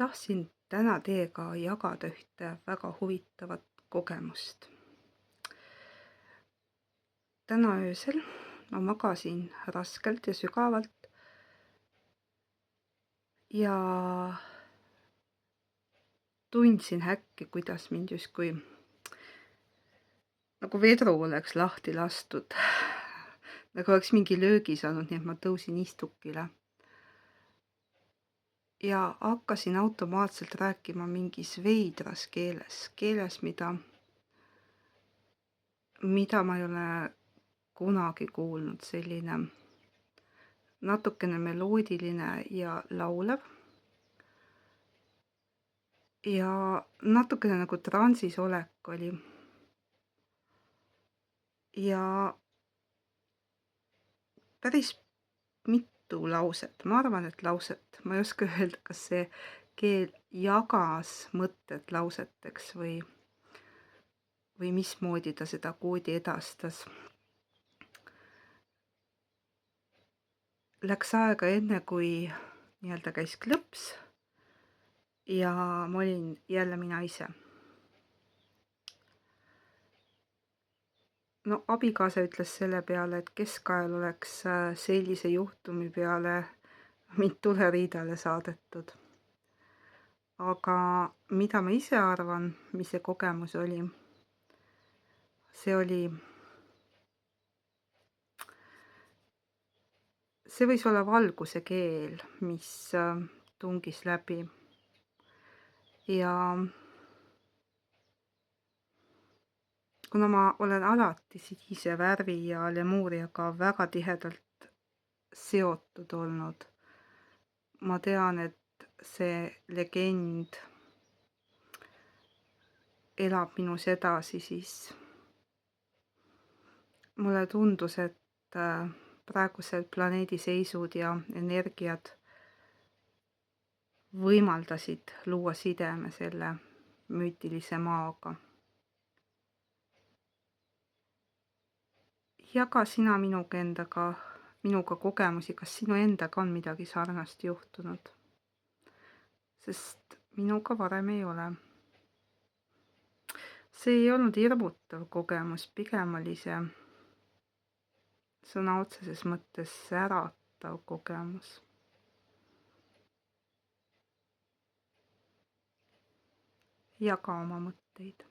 Tahtsin täna teiega jagada ühte väga huvitavat kogemust. Täna öösel ma magasin raskelt ja sügavalt ja tundsin äkki, kuidas mind justkui nagu vedru oleks lahti lastud. Nagu oleks mingi löögi saanud, nii et ma tõusin istukile. Ja hakkasin automaatselt rääkima mingis veidras keeles, mida ma ei ole kunagi kuulnud, selline natukene meloodiline ja laulev ja natukene nagu transis olek oli. Ja päris mitu lauset, ma arvan, et lauset, ma ei oska öelda, kas see keel jagas mõtted lauseteks või mismoodi ta seda koodi edastas. Läks aega enne, kui nii-öelda käis klõps ja ma olin jälle mina ise. No abikaasa ütles selle peale, et keskajal oleks sellise juhtumi peale mind tuleriidale saadetud. Aga mida ma ise arvan, mis see kogemus oli? See võis olla valguse keel, mis tungis läbi. Ja kuna ma olen alati sinise värvi ja lemuuriaga väga tihedalt seotud olnud, ma tean, et see legend elab minus edasi, siis mulle tundus, et praegused planeedi seisud ja energiad võimaldasid luua sideme selle müütilise maaga. Jaga sina minuga kogemusi, kas sinu endaga on midagi sarnast juhtunud? Sest minuga varem ei ole. See ei olnud hirmutav kogemus, pigem oli see sõna otseses mõttes äratav kogemus. Jaga oma mõtteid.